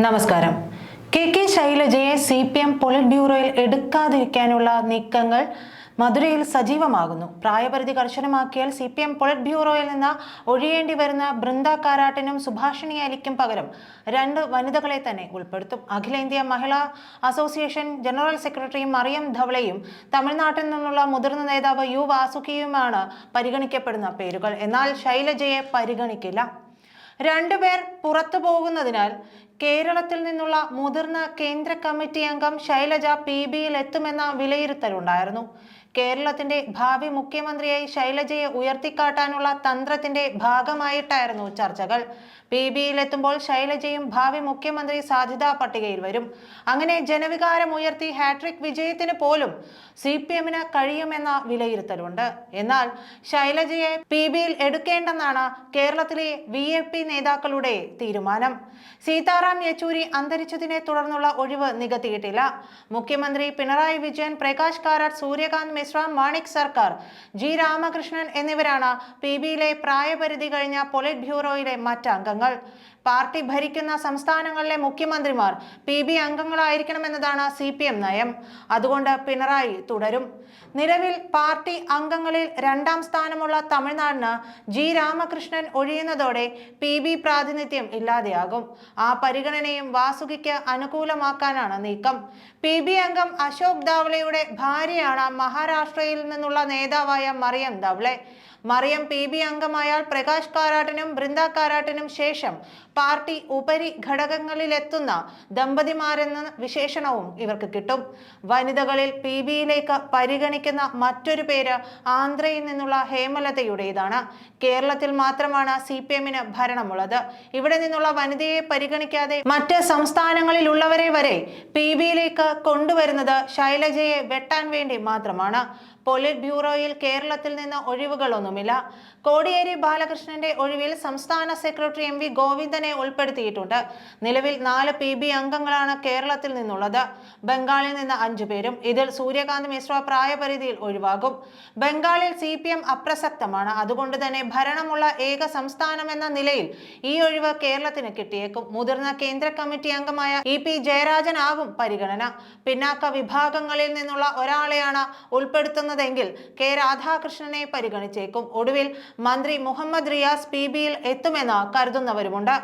നമസ്കാരം. K ശൈലജയെ CPM polit ബ്യൂറോയിൽ എടുക്കാതിരിക്കാനുള്ള നീക്കങ്ങൾ മധുരയിൽ സജീവമാകുന്നു. പ്രായപരിധി കർശനമാക്കിയാൽ CPM പൊളിറ്റ് ബ്യൂറോയിൽ നിന്ന് ഒഴിയേണ്ടി വരുന്ന ബൃന്ദ കാരാട്ടിനും സുഭാഷിണി അലിക്കും പകരം 2 വനിതകളെ തന്നെ ഉൾപ്പെടുത്തും. അഖിലേന്ത്യാ മഹിളാ അസോസിയേഷൻ ജനറൽ സെക്രട്ടറി മറിയം ധവളയും തമിഴ്നാട്ടിൽ നിന്നുള്ള മുതിർന്ന നേതാവ് യു വാസുകിയുമാണ് പരിഗണിക്കപ്പെടുന്ന പേരുകൾ. എന്നാൽ ശൈലജയെ പരിഗണിക്കില്ല. 2 പേർ പുറത്തു പോകുന്നതിനാൽ കേരളത്തിൽ നിന്നുള്ള മുതിർന്ന കേന്ദ്ര കമ്മിറ്റി അംഗം ശൈലജ PBയിൽ എത്തുമെന്ന വിലയിരുത്തലുണ്ടായിരുന്നു. കേരളത്തിന്റെ ഭാവി മുഖ്യമന്ത്രിയായി ശൈലജയെ ഉയർത്തിക്കാട്ടാനുള്ള തന്ത്രത്തിന്റെ ഭാഗമായിട്ടായിരുന്നു ചർച്ചകൾ. PBയിൽ എത്തുമ്പോൾ ശൈലജയും ഭാവി മുഖ്യമന്ത്രി സാധ്യതാ പട്ടികയിൽ വരും. അങ്ങനെ ജനവികാരം ഉയർത്തി ഹാട്രിക് വിജയത്തിന് പോലും CPMന് കഴിയുമെന്ന വിലയിരുത്തലുണ്ട്. എന്നാൽ ശൈലജയെ PBയിൽ എടുക്കേണ്ടെന്നാണ് കേരളത്തിലെ VIP നേതാക്കളുടെ തീരുമാനം. സീതാറാം യെച്ചൂരി അന്തരിച്ചതിനെ തുടർന്നുള്ള ഒഴിവ് നികത്തിയിട്ടില്ല. മുഖ്യമന്ത്രി പിണറായി വിജയൻ, പ്രകാശ് കാരാട്ട്, സൂര്യകാന്ത് മിശ്ര, മാണിക് സർക്കാർ, G രാമകൃഷ്ണൻ എന്നിവരാണ് PBയിലെ പ്രായപരിധി കഴിഞ്ഞ പൊളിറ്റ് ബ്യൂറോയിലെ മറ്റംഗങ്ങൾ. പാർട്ടി ഭരിക്കുന്ന സംസ്ഥാനങ്ങളിലെ മുഖ്യമന്ത്രിമാർ PB അംഗങ്ങളായിരിക്കണമെന്നതാണ് CPM നയം. അതുകൊണ്ട് പിണറായി തുടരും. നിലവിൽ പാർട്ടി അംഗങ്ങളിൽ 2ാം സ്ഥാനമുള്ള തമിഴ്നാടിന് G രാമകൃഷ്ണൻ ഒഴിയുന്നതോടെ PB പ്രാതിനിധ്യം ഇല്ലാതെയാകും. ആ പരിഗണനയും വാസുകിക്ക് അനുകൂലമാക്കാനാണ് നീക്കം. PB അംഗം അശോക് ധാവ്ലെയുടെ ഭാര്യയാണ് മഹാരാഷ്ട്രയിൽ നിന്നുള്ള നേതാവായ മറിയം ധവ്ലെ. മറിയം PB അംഗമായാൽ പ്രകാശ് കാരാട്ടിനും ബൃന്ദ കാരാട്ടിനും ശേഷം പാർട്ടി ഉപരി ഘടകങ്ങളിലെത്തുന്ന ദമ്പതിമാരെന്ന വിശേഷണവും ഇവർക്ക് കിട്ടും. വനിതകളിൽ PBയിലേക്ക് പരിഗണിക്കുന്ന മറ്റൊരു പേര് ആന്ധ്രയിൽ നിന്നുള്ള ഹേമലതയുടേതാണ്. കേരളത്തിൽ മാത്രമാണ് CPMന് ഭരണമുള്ളത്. ഇവിടെ നിന്നുള്ള വനിതയെ പരിഗണിക്കാതെ മറ്റ് സംസ്ഥാനങ്ങളിലുള്ളവരെ വരെ PBയിലേക്ക് കൊണ്ടുവരുന്നത് ശൈലജയെ വെട്ടാൻ വേണ്ടി മാത്രമാണ്. പൊളിറ്റ് ബ്യൂറോയിൽ കേരളത്തിൽ നിന്ന് ഒഴിവുകളൊന്നുമില്ല. കോടിയേരി ബാലകൃഷ്ണന്റെ ഒഴിവിൽ സംസ്ഥാന സെക്രട്ടറി MV ഗോവിന്ദനെ ഉൾപ്പെടുത്തിയിട്ടുണ്ട്. നിലവിൽ 4 PB അംഗങ്ങളാണ് കേരളത്തിൽ നിന്നുള്ളത്. ബംഗാളിൽ നിന്ന് 5 പേരും. ഇതിൽ സൂര്യകാന്ത് മിശ്ര പ്രായപരിധിയിൽ ഒഴിവാകും. ബംഗാളിൽ CPM അപ്രസക്തമാണ്. അതുകൊണ്ട് തന്നെ ഭരണമുള്ള ഏക സംസ്ഥാനമെന്ന നിലയിൽ ഈ ഒഴിവ് കേരളത്തിന് കിട്ടിയേക്കും. മുതിർന്ന കേന്ദ്ര കമ്മിറ്റി അംഗമായ EP ജയരാജനാകും പരിഗണന. പിന്നാക്ക വിഭാഗങ്ങളിൽ നിന്നുള്ള ഒരാളെയാണ് ഉൾപ്പെടുത്തുന്നതെങ്കിൽ K രാധാകൃഷ്ണനെ പരിഗണിച്ചേക്കും. ഒടുവിൽ മന്ത്രി മുഹമ്മദ് റിയാസ് PBയിൽ എത്തുമെന്ന് കരുതുന്നവരുമുണ്ട്.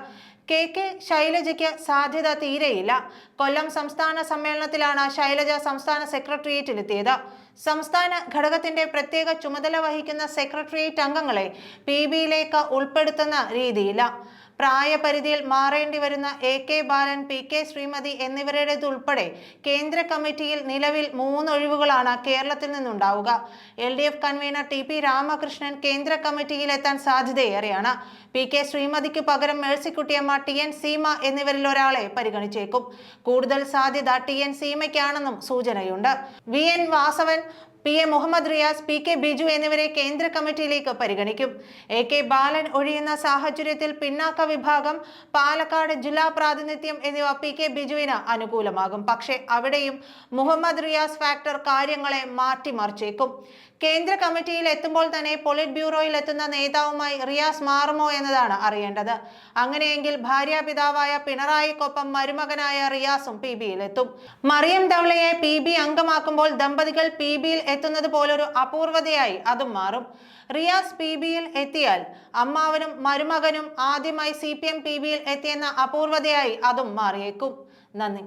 KK ശൈലജയ്ക്ക് സാധ്യത തീരെയില്ല. കൊല്ലം സംസ്ഥാന സമ്മേളനത്തിലാണ് ശൈലജ സംസ്ഥാന സെക്രട്ടേറിയറ്റിലെത്തിയത്. സംസ്ഥാന ഘടകത്തിന്റെ പ്രത്യേക ചുമതല വഹിക്കുന്ന സെക്രട്ടേറിയറ്റ് അംഗങ്ങളെ PBയിലേക്ക് ഉൾപ്പെടുത്തുന്ന രീതിയില്ല. പ്രായപരിധിയിൽ മാറേണ്ടി വരുന്ന AK ബാലൻ, PK ശ്രീമതി എന്നിവരുടേതുൾപ്പെടെ കേന്ദ്ര കമ്മിറ്റിയിൽ നിലവിൽ 3 ഒഴിവുകളാണ് കേരളത്തിൽ നിന്നുണ്ടാവുക. LDF കൺവീനർ TP രാമകൃഷ്ണൻ കേന്ദ്ര കമ്മിറ്റിയിൽ എത്താൻ സാധ്യതയേറെയാണ്. PK ശ്രീമതിക്ക് പകരം മേഴ്സിക്കുട്ടിയമ്മ, TN സീമ എന്നിവരിൽ ഒരാളെ പരിഗണിച്ചേക്കും. കൂടുതൽ സാധ്യത TN സീമയ്ക്കാണെന്നും സൂചനയുണ്ട്. VN Vasavan, PA Muhammad Riyas, PK Biju എന്നിവരെ കേന്ദ്ര കമ്മിറ്റിയിലേക്ക് പരിഗണിക്കും. AK ബാലൻ ഒഴിയുന്ന സാഹചര്യത്തിൽ പിന്നാക്ക വിഭാഗം, പാലക്കാട് ജില്ലാ പ്രാതിനിധ്യം എന്നിവ PK ബിജുവിന് അനുകൂലമാകും. പക്ഷേ അവിടെയും മുഹമ്മദ് റിയാസ് ഫാക്ടർ കാര്യങ്ങളെ മാറ്റിമറിച്ചേക്കും. കേന്ദ്ര കമ്മിറ്റിയിൽ എത്തുമ്പോൾ തന്നെ പൊളിറ്റ് ബ്യൂറോയിൽ എത്തുന്ന നേതാവുമായി റിയാസ് മാറുമോ എന്നതാണ് അറിയേണ്ടത്. അങ്ങനെയെങ്കിൽ ഭാര്യാപിതാവായ പിണറായിക്കൊപ്പം മരുമകനായ റിയാസും PBയിൽ എത്തും. മറിയം ധവ്ലെയെ PB അംഗമാക്കുമ്പോൾ ദമ്പതികൾ PBയിൽ എത്തുന്നത് പോലൊരു അപൂർവതയായി അതും മാറും. റിയാസ് PBയിൽ എത്തിയാൽ അമ്മാവനും മരുമകനും ആദ്യമായി CPM PBയിൽ എത്തിയെന്ന അപൂർവതയായി അതും മാറിയേക്കും. നന്ദി.